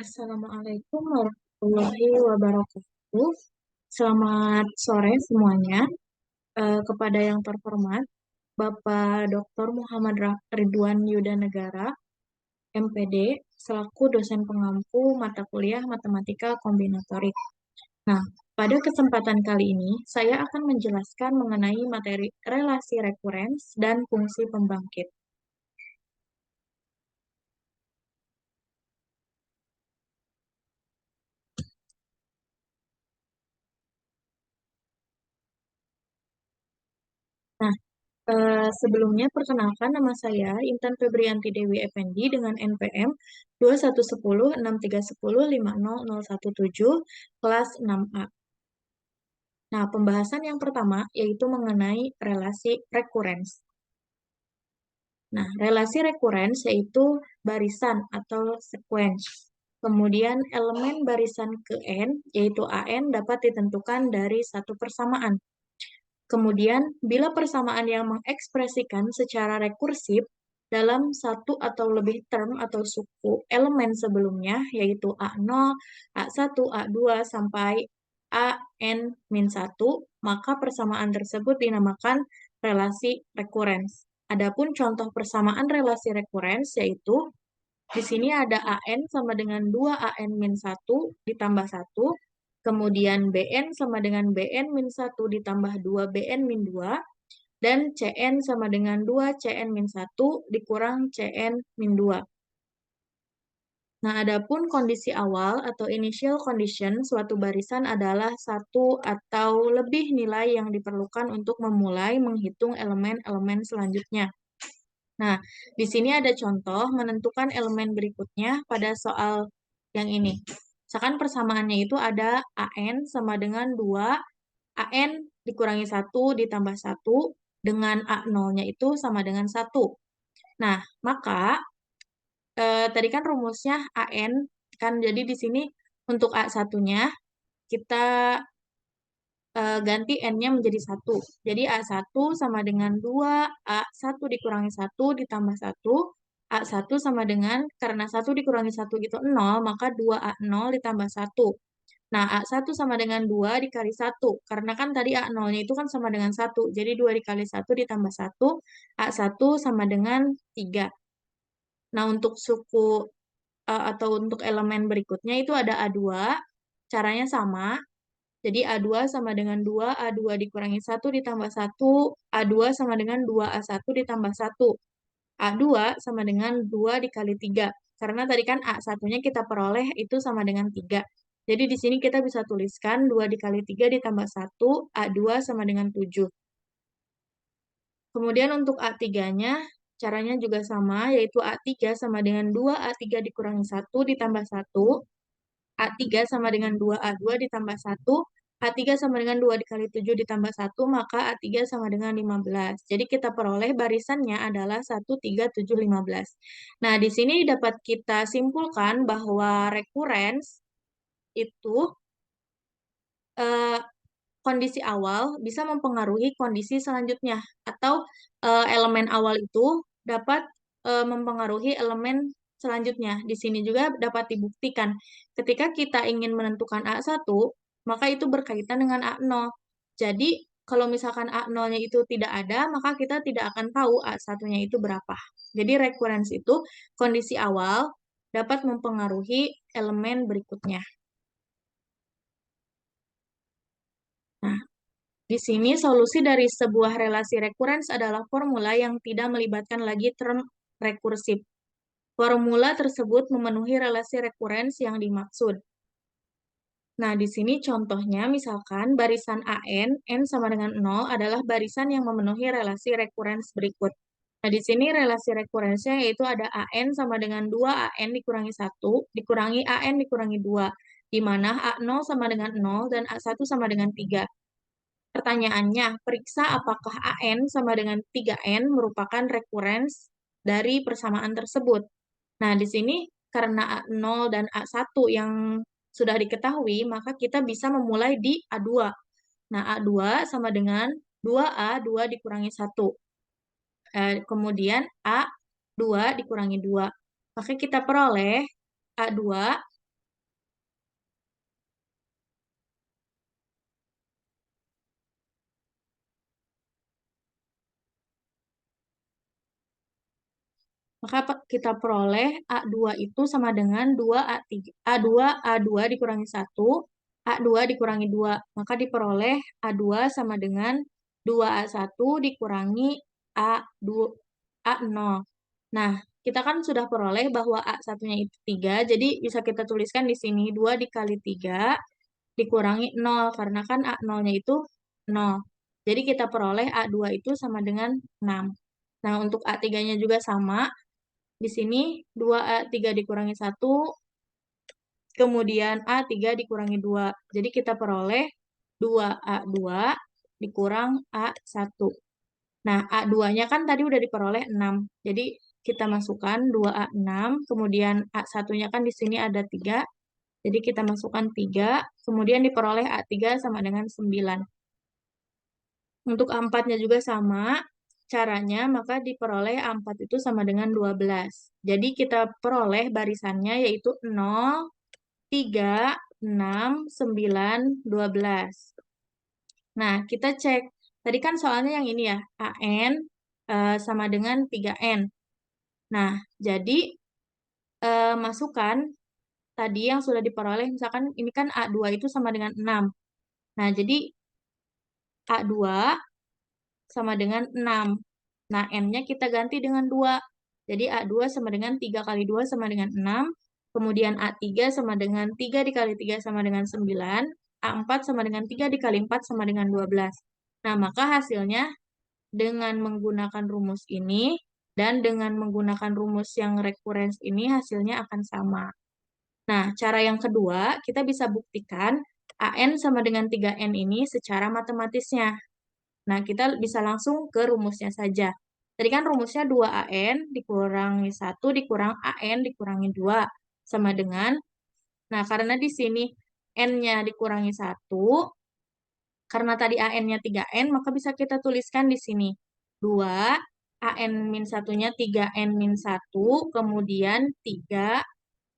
Assalamualaikum warahmatullahi wabarakatuh. Selamat sore semuanya. Kepada yang terhormat, Bapak Dr. Muhammad Ridwan Yudanegara, MPD, selaku dosen pengampu mata kuliah Matematika Kombinatorik. Nah, pada kesempatan kali ini, saya akan menjelaskan mengenai materi relasi rekurens dan fungsi pembangkit. Nah, sebelumnya, perkenalkan nama saya Intan Febrianti Dewi Effendi dengan NPM 211063105017 kelas 6A. Nah, pembahasan yang pertama yaitu mengenai relasi rekurens. Nah, relasi rekurens yaitu barisan atau sequence. Kemudian elemen barisan ke N, yaitu AN, dapat ditentukan dari satu persamaan. Kemudian, bila persamaan yang mengekspresikan secara rekursif dalam satu atau lebih term atau suku elemen sebelumnya, yaitu A0, A1, A2, sampai AN-1, maka persamaan tersebut dinamakan relasi rekurens. Adapun contoh persamaan relasi rekurens yaitu di sini ada AN sama dengan 2 AN-1 ditambah 1, kemudian BN sama dengan BN-1 ditambah 2 BN-2, dan CN sama dengan 2 CN-1 dikurang CN-2. Nah, adapun kondisi awal atau initial condition suatu barisan adalah satu atau lebih nilai yang diperlukan untuk memulai menghitung elemen-elemen selanjutnya. Nah, di sini ada contoh menentukan elemen berikutnya pada soal yang ini. Misalkan persamaannya itu ada AN sama dengan 2, AN dikurangi 1 ditambah 1, dengan A0-nya itu sama dengan 1. Nah, maka tadi kan rumusnya AN, kan jadi di sini untuk A1-nya kita ganti N-nya menjadi 1. Jadi A1 sama dengan 2, A1 dikurangi 1 ditambah 1, A1 sama dengan, karena 1 dikurangi 1 itu 0, maka 2A0 ditambah 1. Nah, A1 sama dengan 2 dikali 1, karena kan tadi A0-nya itu kan sama dengan 1, jadi 2 dikali 1 ditambah 1, A1 sama dengan 3. Nah, untuk suku atau untuk elemen berikutnya itu ada A2, caranya sama. Jadi A2 sama dengan 2, A2 dikurangi 1 ditambah 1, A2 sama dengan 2A1 ditambah 1. A2 sama dengan 2 dikali 3. Karena tadi kan A1-nya kita peroleh itu sama dengan 3. Jadi di sini kita bisa tuliskan 2 dikali 3 ditambah 1, A2 sama dengan 7. Kemudian untuk A3-nya, caranya juga sama, yaitu A3 sama dengan 2, A3 dikurangi 1 ditambah 1, A3 sama dengan 2A2 ditambah 1, A3 sama dengan 2 dikali 7 ditambah 1, maka A3 sama dengan 15. Jadi kita peroleh barisannya adalah 1, 3, 7, 15. Nah, di sini dapat kita simpulkan bahwa rekurens itu eh, kondisi awal bisa mempengaruhi kondisi selanjutnya, atau elemen awal itu dapat mempengaruhi elemen selanjutnya. Di sini juga dapat dibuktikan ketika kita ingin menentukan A1, maka itu berkaitan dengan A0. Jadi, kalau misalkan A0-nya itu tidak ada, maka kita tidak akan tahu A1-nya itu berapa. Jadi, recurrence itu kondisi awal dapat mempengaruhi elemen berikutnya. Nah, di sini solusi dari sebuah relasi rekurens adalah formula yang tidak melibatkan lagi term rekursif. Formula tersebut memenuhi relasi rekurens yang dimaksud. Nah, di sini contohnya misalkan barisan AN, N sama dengan 0 adalah barisan yang memenuhi relasi rekurens berikut. Nah, di sini relasi rekurensnya yaitu ada AN sama dengan 2 AN dikurangi 1, dikurangi AN dikurangi 2, di mana A0 sama dengan 0 dan A1 sama dengan 3. Pertanyaannya, periksa apakah AN sama dengan 3N merupakan rekurens dari persamaan tersebut. Nah, di sini karena A0 dan A1 yang sudah diketahui, maka kita bisa memulai di A2. Nah, A2 sama dengan 2A, 2 dikurangi 1. Kemudian A2 dikurangi 2. Maka kita peroleh A2 Maka kita peroleh A2 itu sama dengan 2A3, A2 dikurangi 1, A2 dikurangi 2. Maka diperoleh A2 sama dengan 2A1 dikurangi A2, A0. Nah, kita kan sudah peroleh bahwa A1-nya itu 3, jadi bisa kita tuliskan di sini 2 dikali 3 dikurangi 0, karena kan A0-nya itu 0. Jadi kita peroleh A2 itu sama dengan 6. Nah, untuk A3-nya juga sama. Di sini 2A3 dikurangi 1, kemudian A3 dikurangi 2. Jadi kita peroleh 2A2 dikurang A1. Nah, A2-nya kan tadi udah diperoleh 6. Jadi kita masukkan 2A6, kemudian A1-nya kan di sini ada 3. Jadi kita masukkan 3, kemudian diperoleh A3 sama dengan 9. Untuk A4-nya juga sama caranya, maka diperoleh A4 itu sama dengan 12. Jadi kita peroleh barisannya yaitu 0, 3, 6, 9, 12. Nah, kita cek. Tadi kan soalnya yang ini ya, AN sama dengan 3N. Nah, jadi masukkan tadi yang sudah diperoleh, misalkan ini kan A2 itu sama dengan 6. Nah, jadi A2 sama dengan 6. Nah, N-nya kita ganti dengan 2. Jadi A2 sama dengan 3 kali 2 sama dengan 6. Kemudian A3 sama dengan 3 dikali 3 sama dengan 9. A4 sama dengan 3 dikali 4 sama dengan 12. Nah, maka hasilnya dengan menggunakan rumus ini dan dengan menggunakan rumus yang recurrence ini hasilnya akan sama. Nah, cara yang kedua, kita bisa buktikan AN sama dengan 3N ini secara matematisnya. Nah, kita bisa langsung ke rumusnya saja. Tadi kan rumusnya 2AN dikurangi 1 dikurang AN dikurangi 2 sama dengan, nah karena di sini N-nya dikurangi 1, karena tadi AN-nya 3N, maka bisa kita tuliskan di sini 2, AN min 1-nya 3N min 1, kemudian 3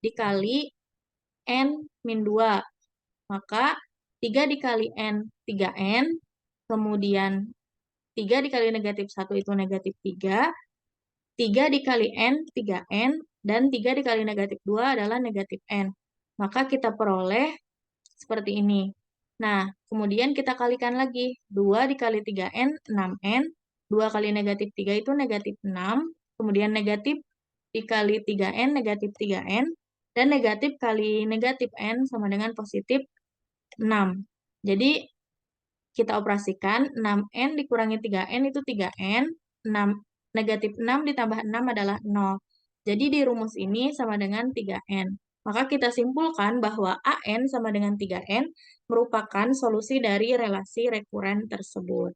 dikali N min 2. Maka 3 dikali N, 3N, kemudian 3 dikali negatif 1 itu negatif 3, 3 dikali N, 3N, dan 3 dikali negatif 2 adalah negatif N. Maka kita peroleh seperti ini. Nah, kemudian kita kalikan lagi. 2 dikali 3N, 6N. 2 kali negatif 3 itu negatif 6. Kemudian negatif dikali 3N, negatif 3N. Dan negatif kali negatif N sama dengan positif 6. Jadi, kita operasikan 6N dikurangi 3N itu 3N. 6, negatif 6 ditambah 6 adalah 0. Jadi, di rumus ini sama dengan 3N. Maka kita simpulkan bahwa AN sama dengan 3N merupakan solusi dari relasi rekuren tersebut.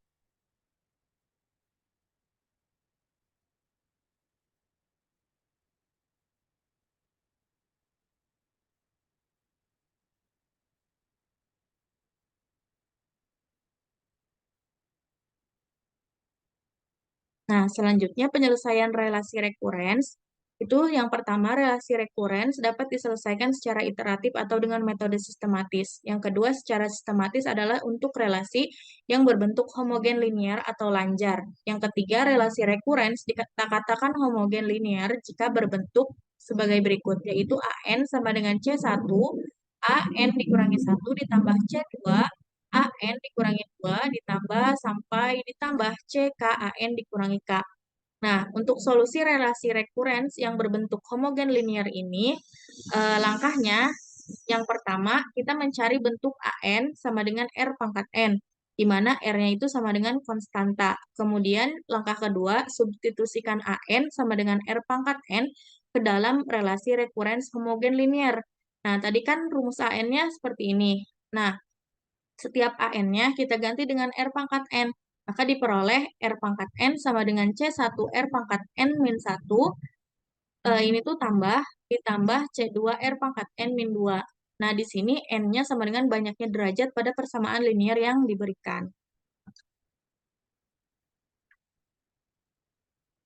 Nah, selanjutnya penyelesaian relasi rekurens. Itu yang pertama, relasi rekurens dapat diselesaikan secara iteratif atau dengan metode sistematis. Yang kedua, secara sistematis adalah untuk relasi yang berbentuk homogen linear atau lanjar. Yang ketiga, relasi rekurens kita katakan homogen linear jika berbentuk sebagai berikut, yaitu AN sama dengan C1, AN dikurangi 1 ditambah C2, AN dikurangi 2 ditambah sampai ditambah CKAN dikurangi K. Nah, untuk solusi relasi rekurens yang berbentuk homogen linear ini, langkahnya yang pertama, kita mencari bentuk AN sama dengan R pangkat N, di mana R-nya itu sama dengan konstanta. Kemudian, langkah kedua, substitusikan AN sama dengan R pangkat N ke dalam relasi rekurens homogen linear. Nah, tadi kan rumus AN-nya seperti ini. Nah, setiap AN-nya kita ganti dengan R pangkat N. Maka diperoleh R pangkat N sama dengan C1 R pangkat N min 1. Ini tuh ditambah C2 R pangkat N min 2. Nah, di sini N-nya sama dengan banyaknya derajat pada persamaan linear yang diberikan.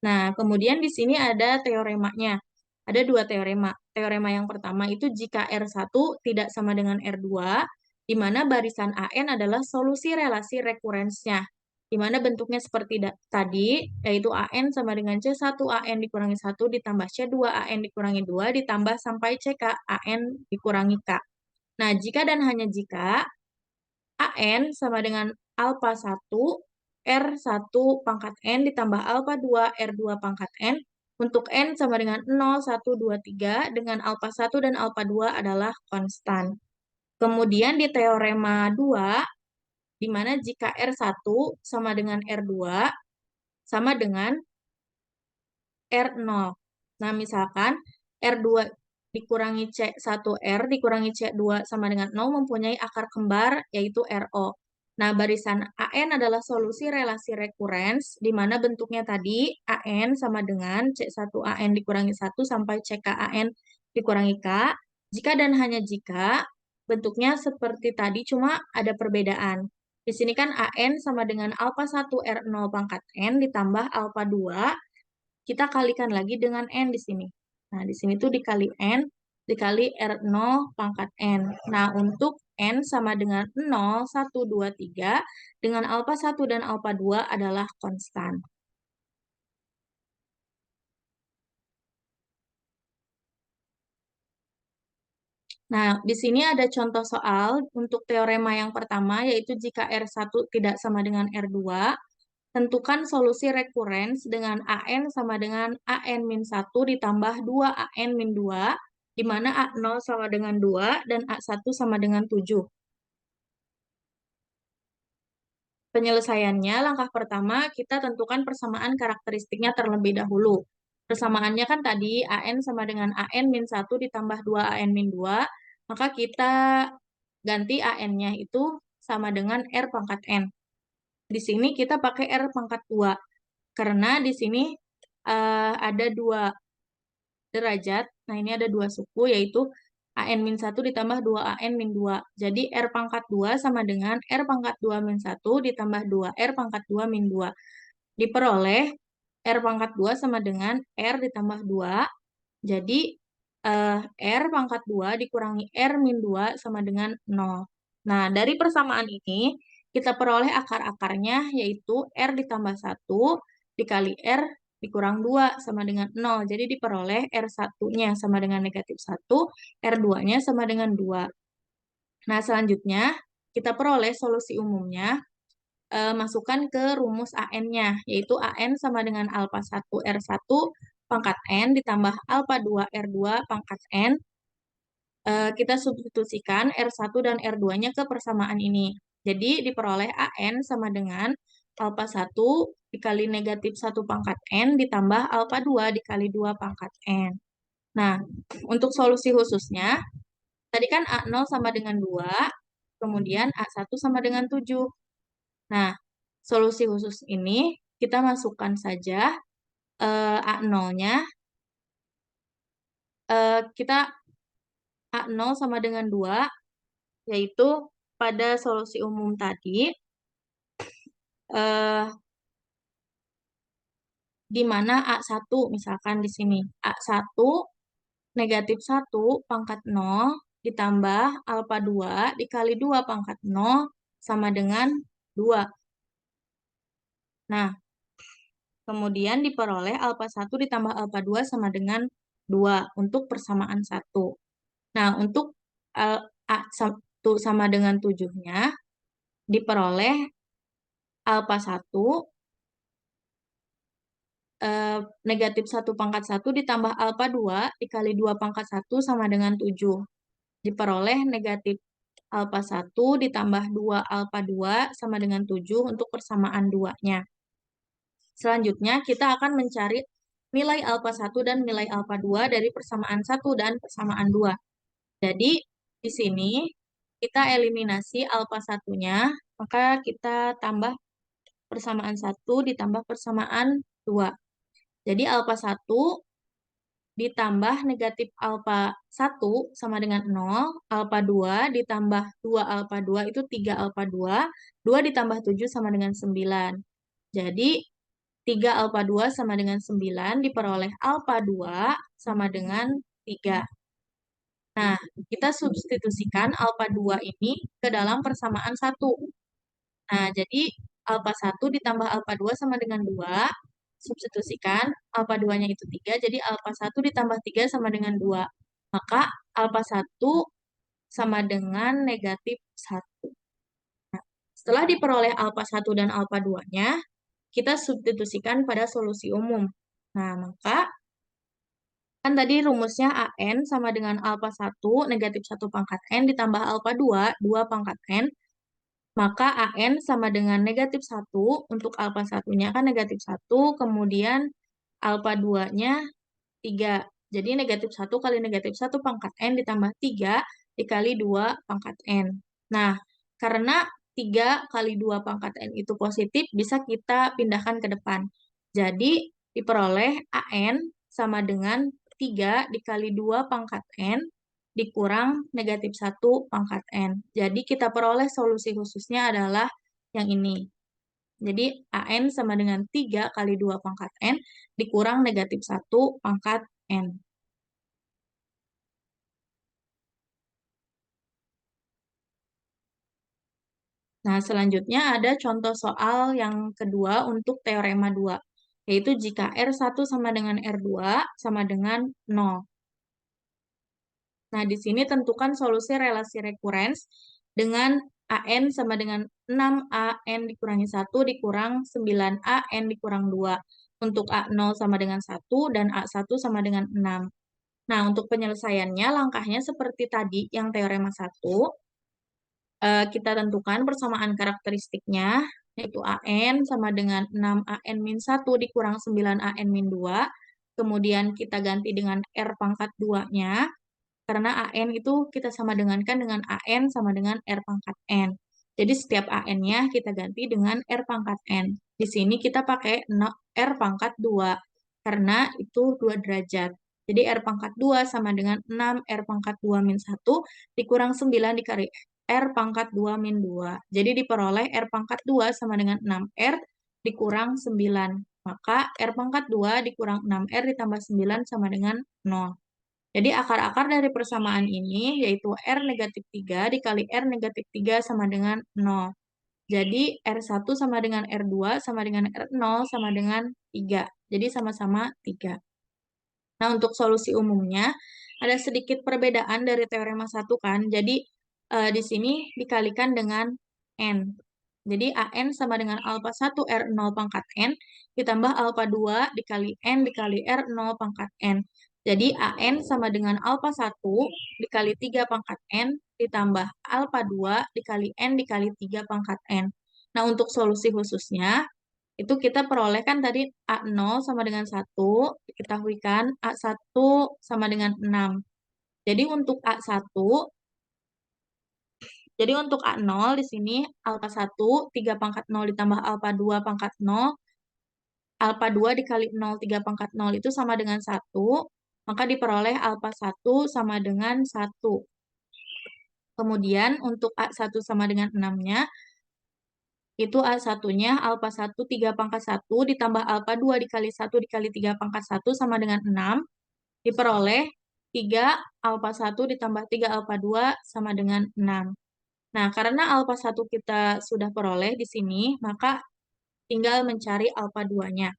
Nah, kemudian di sini ada teoremanya. Ada dua teorema. Teorema yang pertama itu jika R1 tidak sama dengan R2, di mana barisan AN adalah solusi relasi rekurensnya. di mana bentuknya seperti tadi, yaitu AN sama dengan C1 AN dikurangi 1 ditambah C2 AN dikurangi 2 ditambah sampai CK AN dikurangi K. Nah, jika dan hanya jika AN sama dengan alpha 1 R1 pangkat N ditambah alpha 2 R2 pangkat N, untuk N sama dengan 0, 1, 2, 3 dengan alpha 1 dan alpha 2 adalah konstan. Kemudian di teorema 2, di mana jika R1 sama dengan R2 sama dengan R0. Nah, misalkan R2 dikurangi C1R dikurangi C2 sama dengan 0 mempunyai akar kembar yaitu RO. Nah, barisan AN adalah solusi relasi rekurens di mana bentuknya tadi AN sama dengan C1AN dikurangi 1 sampai CKAN dikurangi K. Jika dan hanya jika bentuknya seperti tadi cuma ada perbedaan. Di sini kan AN sama dengan alpha 1 R0 pangkat N ditambah alpha 2 kita kalikan lagi dengan N di sini. Nah, di sini tuh dikali N, dikali R0 pangkat N. Nah, untuk N sama dengan 0, 1, 2, 3, dengan alpha 1 dan alpha 2 adalah konstan. Nah, di sini ada contoh soal untuk teorema yang pertama, yaitu jika R1 tidak sama dengan R2, tentukan solusi rekurens dengan AN sama dengan AN-1 ditambah 2AN-2, di mana A0 sama dengan 2 dan A1 sama dengan 7. Penyelesaiannya, langkah pertama kita tentukan persamaan karakteristiknya terlebih dahulu. Persamaannya kan tadi AN sama dengan AN-1 ditambah 2AN-2, maka kita ganti AN-nya itu sama dengan R pangkat N. Di sini kita pakai R pangkat 2, karena di sini ada 2 derajat. Nah, ini ada 2 suku, yaitu AN-1 ditambah 2AN-2. Jadi, R pangkat 2 sama dengan R pangkat 2 min 1 ditambah 2 R pangkat 2 min 2. Diperoleh R pangkat 2 sama dengan R ditambah 2. Jadi, R pangkat 2 dikurangi R min 2 sama dengan 0. Nah, dari persamaan ini, kita peroleh akar-akarnya, yaitu R ditambah 1 dikali R dikurang 2 sama dengan 0. Jadi diperoleh R1-nya sama dengan negatif 1, R2-nya sama dengan 2. Nah, selanjutnya kita peroleh solusi umumnya, masukkan ke rumus AN-nya, yaitu AN sama dengan alpha 1 R1 pangkat N ditambah alpha 2 R2 pangkat N. Kita substitusikan R1 dan R2-nya ke persamaan ini. Jadi diperoleh AN sama dengan alpha 1 dikali negatif 1 pangkat N ditambah alpha 2 dikali 2 pangkat N. Nah, untuk solusi khususnya, tadi kan A0 sama dengan 2, kemudian A1 sama dengan 7. Nah, solusi khusus ini kita masukkan saja A0-nya. Kita A0 sama dengan 2, yaitu pada solusi umum tadi, di mana A1 misalkan di sini. A1 negatif 1 pangkat 0 ditambah alpha 2 dikali 2 pangkat 0 sama dengan 2. Nah, kemudian diperoleh alpha 1 ditambah alpha 2 sama dengan 2 untuk persamaan 1. Nah, untuk A1 sama dengan 7-nya diperoleh alpha 1 negatif 1 pangkat 1 ditambah alpha 2 dikali 2 pangkat 1 sama dengan 7. Diperoleh negatif alpha 1 ditambah 2 alpha 2 sama dengan 7 untuk persamaan 2-nya. Selanjutnya, kita akan mencari nilai alpha 1 dan nilai alpha 2 dari persamaan 1 dan persamaan 2. Jadi, di sini kita eliminasi alpha 1-nya, maka kita tambah persamaan 1 ditambah persamaan 2. Jadi, alpha 1 ditambah negatif alpha 1 sama dengan 0, alpha 2 ditambah 2 alpha 2 itu 3 alpha 2, 2 ditambah 7 sama dengan 9. Jadi, 3 alpha 2 sama dengan 9 diperoleh alpha 2 sama dengan 3. Nah, kita substitusikan alpha 2 ini ke dalam persamaan 1. Nah, jadi alfa 1 ditambah alfa 2 sama dengan 2. Substitusikan, alfa 2-nya itu 3, jadi alfa 1 ditambah 3 sama dengan 2. Maka alfa 1 sama dengan negatif 1. Nah, setelah diperoleh alfa 1 dan alfa 2-nya, kita substitusikan pada solusi umum. Nah, maka kan tadi rumusnya AN sama dengan alfa 1 negatif 1 pangkat N ditambah alfa 2, 2 pangkat N. Maka AN sama dengan negatif 1, untuk alfa 1-nya kan negatif 1, kemudian alfa 2-nya 3. Jadi negatif 1 kali negatif 1 pangkat N ditambah 3 dikali 2 pangkat N. Nah, karena 3 kali 2 pangkat N itu positif, bisa kita pindahkan ke depan. Jadi, diperoleh AN sama dengan 3 dikali 2 pangkat N dikurang negatif 1 pangkat N. Jadi, kita peroleh solusi khususnya adalah yang ini. Jadi, AN sama dengan 3 kali 2 pangkat N dikurang negatif 1 pangkat N. Nah, selanjutnya ada contoh soal yang kedua untuk teorema 2, yaitu jika R1 sama dengan R2 sama dengan 0. Nah, di sini tentukan solusi relasi rekurens dengan AN sama dengan 6AN dikurangi 1 dikurang 9AN dikurang 2. Untuk A0 sama dengan 1 dan A1 sama dengan 6. Nah, untuk penyelesaiannya langkahnya seperti tadi yang teorema 1. Kita tentukan persamaan karakteristiknya, yaitu AN sama dengan 6AN min 1 dikurang 9AN min 2. Kemudian kita ganti dengan R pangkat 2-nya, karena AN itu kita sama dengankan dengan AN sama dengan R pangkat N. Jadi setiap AN-nya kita ganti dengan R pangkat N. Di sini kita pakai R pangkat 2, karena itu 2 derajat. Jadi R pangkat 2 sama dengan 6 R pangkat 2 min 1 dikurang 9 dikali R pangkat 2 min 2. Jadi diperoleh R pangkat 2 sama dengan 6R dikurang 9. Maka R pangkat 2 dikurang 6R ditambah 9 sama dengan 0. Jadi akar-akar dari persamaan ini yaitu R negatif 3 dikali R negatif 3 sama dengan 0. Jadi R1 sama dengan R2 sama dengan R0 sama dengan 3. Jadi sama-sama 3. Nah, untuk solusi umumnya, ada sedikit perbedaan dari teorema 1 kan. Jadi, di sini dikalikan dengan N. Jadi, AN sama dengan alfa 1 R0 pangkat N, ditambah alfa 2 dikali N dikali R0 pangkat N. Jadi, AN sama dengan alfa 1 dikali 3 pangkat N, ditambah alfa 2 dikali N dikali 3 pangkat N. Nah, untuk solusi khususnya, itu kita peroleh kan tadi A0 sama dengan 1, diketahui kan A1 sama dengan 6. Jadi untuk A1, jadi untuk A0 di sini alfa 1, 3 pangkat 0 ditambah alfa 2 pangkat 0, alfa 2 dikali 0, 3 pangkat 0 itu sama dengan 1, maka diperoleh alfa 1 sama dengan 1. Kemudian untuk A1 sama dengan 6-nya, itu A1-nya alfa 1 3 pangkat 1 ditambah alfa 2 dikali 1 dikali 3 pangkat 1 sama dengan 6. Diperoleh 3 alfa 1 ditambah 3 alfa 2 sama dengan 6. Nah, karena alfa 1 kita sudah peroleh di sini, maka tinggal mencari alfa 2-nya.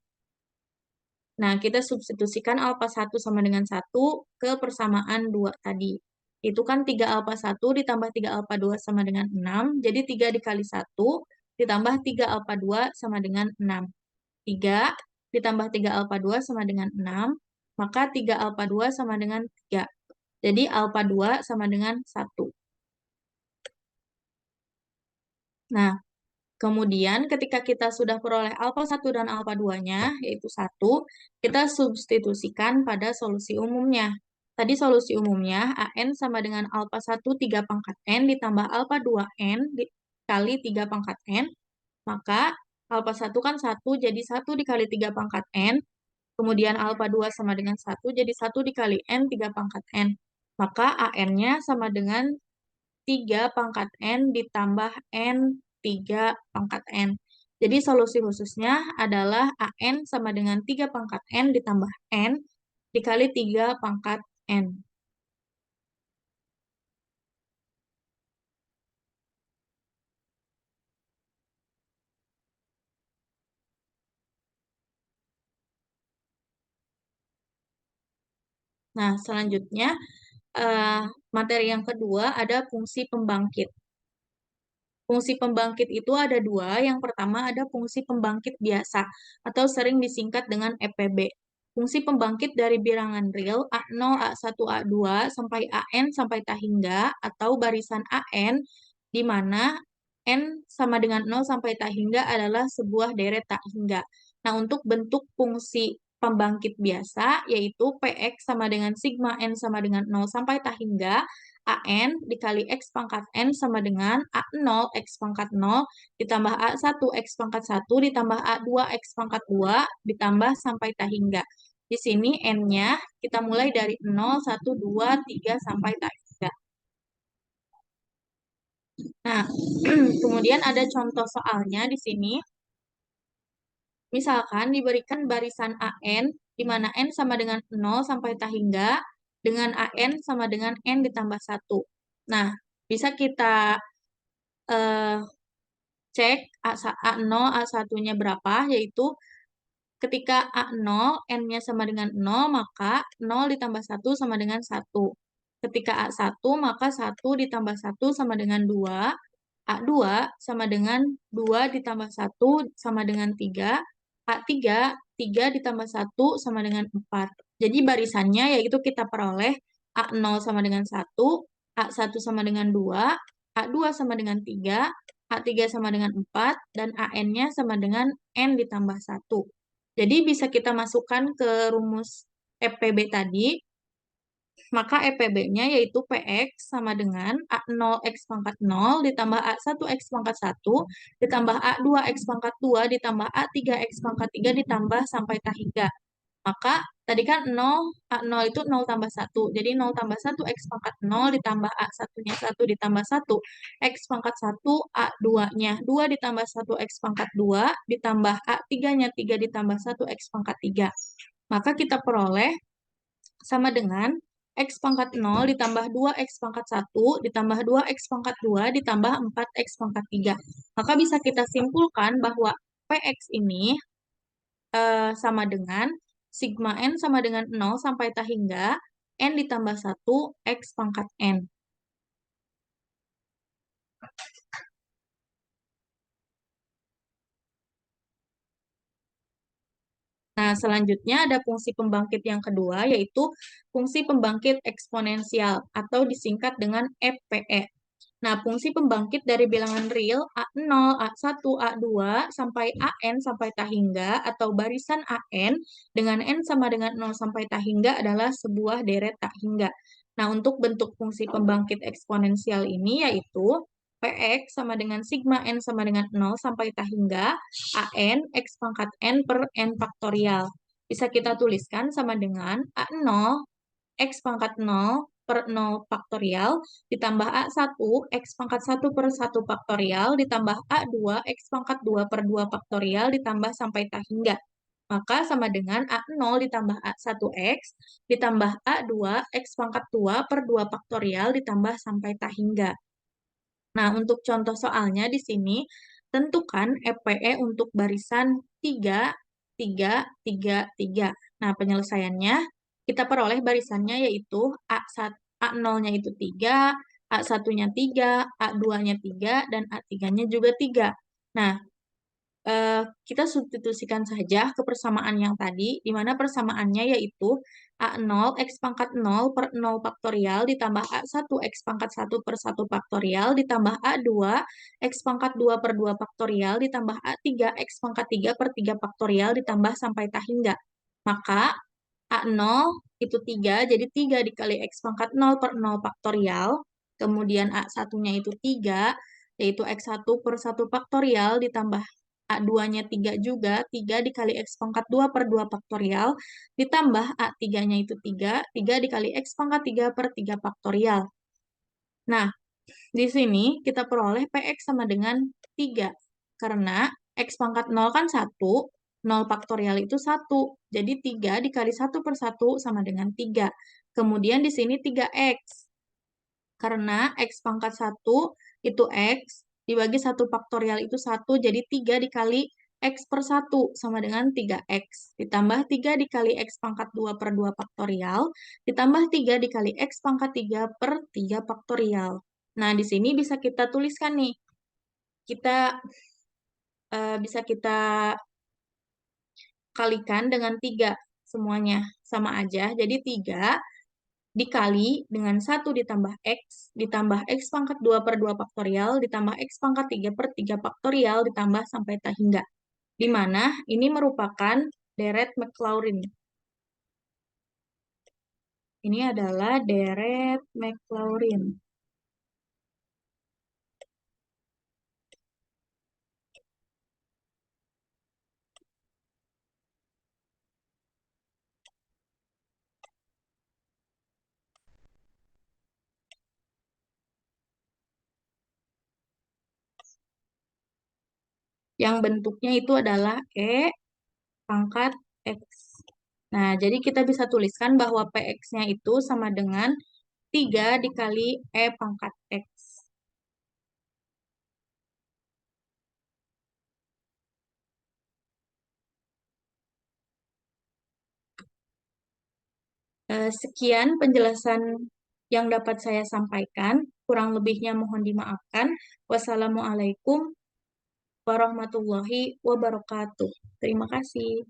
Nah, kita substitusikan alfa 1 sama dengan 1 ke persamaan 2 tadi. Itu kan 3 alfa 1 ditambah 3 alfa 2 sama dengan 6. Jadi 3 dikali 1 ditambah 3 alfa 2 sama dengan 6. 3 ditambah 3 alfa 2 sama dengan 6. Maka 3 alfa 2 sama dengan 3. Jadi alfa 2 sama dengan 1. Nah, kemudian ketika kita sudah peroleh alfa 1 dan alfa 2-nya, yaitu 1, kita substitusikan pada solusi umumnya. Tadi solusi umumnya, AN sama dengan alfa 1 3 pangkat N ditambah alfa 2N dikali 3 pangkat N. Maka alfa 1 kan 1, jadi 1 dikali 3 pangkat N. Kemudian alfa 2 sama dengan 1, jadi 1 dikali N 3 pangkat N. Maka AN-nya sama dengan 3 pangkat N ditambah N 3 pangkat N. Jadi solusi khususnya adalah AN sama dengan 3 pangkat N ditambah N dikali 3 pangkat N. Nah, selanjutnya materi yang kedua ada fungsi pembangkit. Fungsi pembangkit itu ada dua. Yang pertama ada fungsi pembangkit biasa atau sering disingkat dengan EPB. Fungsi pembangkit dari bilangan real A0, A1, A2 sampai AN sampai tak hingga atau barisan AN di mana N sama dengan 0 sampai tak hingga adalah sebuah deret tak hingga. Nah, untuk bentuk fungsi pembangkit biasa yaitu PX sama dengan sigma N sama dengan 0 sampai tak hingga AN dikali X pangkat N sama dengan A0 X pangkat 0 ditambah A1 X pangkat 1 ditambah A2 X pangkat 2 ditambah sampai tak hingga. Di sini N-nya kita mulai dari 0, 1, 2, 3 sampai tak hingga. Nah, kemudian ada contoh soalnya di sini. Misalkan diberikan barisan AN di mana N sama dengan 0 sampai tak hingga dengan AN sama dengan N ditambah 1. Nah, bisa kita eh, cek A0, A1-nya berapa, yaitu ketika A0, N-nya sama dengan 0, maka 0 ditambah 1 sama dengan 1. Ketika A1, maka 1 ditambah 1 sama dengan 2. A2 sama dengan 2 ditambah 1 sama dengan 3. A3, 3 ditambah 1 sama dengan 4. Jadi barisannya yaitu kita peroleh A0 sama dengan 1, A1 sama dengan 2, A2 sama dengan 3, A3 sama dengan 4, dan AN-nya sama dengan N ditambah 1. Jadi bisa kita masukkan ke rumus EPB tadi, maka EPB-nya yaitu PX sama dengan A0 X pangkat 0 ditambah A1 X pangkat 1 ditambah A2 X pangkat 2 ditambah A3 X pangkat 3 ditambah sampai tak hingga. Maka tadi kan 0, A0 itu 0 tambah 1. Jadi 0 tambah 1 X pangkat 0 ditambah A1-nya 1 ditambah 1 X pangkat 1 A2-nya 2 ditambah 1 X pangkat 2 ditambah A3-nya 3 ditambah 1 X pangkat 3. Maka kita peroleh sama dengan X pangkat 0 ditambah 2X pangkat 1 ditambah 2X pangkat 2 ditambah 4X pangkat 3. Maka bisa kita simpulkan bahwa PX ini sama dengan sigma N sama dengan 0 sampai tak hingga N ditambah 1 X pangkat N. Nah, selanjutnya ada fungsi pembangkit yang kedua, yaitu fungsi pembangkit eksponensial atau disingkat dengan FPE. Nah, fungsi pembangkit dari bilangan real A0, A1, A2 sampai AN sampai tak hingga atau barisan AN dengan N sama dengan 0 sampai tak hingga adalah sebuah deret tak hingga. Nah, untuk bentuk fungsi pembangkit eksponensial ini yaitu Px sama dengan sigma N sama dengan 0 sampai tak hingga AN X pangkat N per N faktorial. Bisa kita tuliskan sama dengan A0 X pangkat 0 per 0 faktorial ditambah A1 X pangkat 1 per 1 faktorial ditambah A2 X pangkat 2 per 2 faktorial ditambah sampai tak hingga. Maka sama dengan A0 ditambah A1X ditambah A2 X pangkat 2 per 2 faktorial ditambah sampai tak hingga. Nah, untuk contoh soalnya di sini, tentukan EPE untuk barisan 3, 3, 3, 3. Nah, penyelesaiannya, kita peroleh barisannya yaitu A1, A0-nya itu 3, A1-nya 3, A2-nya 3, dan A3-nya juga 3. Nah, kita substitusikan saja ke persamaan yang tadi, di mana persamaannya yaitu A0 X pangkat 0 per 0 faktorial ditambah A1 X pangkat 1 per 1 faktorial ditambah A2 X pangkat 2 per 2 faktorial ditambah A3 X pangkat 3 per 3 faktorial ditambah sampai tak hingga. Maka A0 itu 3, jadi 3 dikali X pangkat 0 per 0 faktorial, kemudian A1-nya itu 3, yaitu X1 per 1 faktorial ditambah A2-nya 3 juga, 3 dikali X pangkat 2 per 2 faktorial, ditambah A3-nya itu 3, 3 dikali X pangkat 3 per 3 faktorial. Nah, di sini kita peroleh PX sama dengan 3, karena X pangkat 0 kan 1, 0 faktorial itu 1, jadi 3 dikali 1 per 1 sama dengan 3. Kemudian di sini 3X, karena X pangkat 1 itu X, dibagi 1 faktorial itu 1, jadi 3 dikali X per 1 sama dengan 3X. Ditambah 3 dikali X pangkat 2 per 2 faktorial. Ditambah 3 dikali X pangkat 3 per 3 faktorial. Nah, di sini bisa kita tuliskan nih. Bisa kita kalikan dengan 3 semuanya. Sama aja. Jadi 3 dikali dengan 1 ditambah ditambah X pangkat 2 per 2 faktorial, ditambah X pangkat 3 per 3 faktorial, ditambah sampai tak hingga. Di mana ini merupakan deret Maclaurin. Ini adalah deret Maclaurin. Yang bentuknya itu adalah E pangkat X. Nah, jadi kita bisa tuliskan bahwa PX-nya itu sama dengan 3 dikali E pangkat X. Sekian penjelasan yang dapat saya sampaikan. Kurang lebihnya mohon dimaafkan. Wassalamualaikum warahmatullahi wabarakatuh. Terima kasih.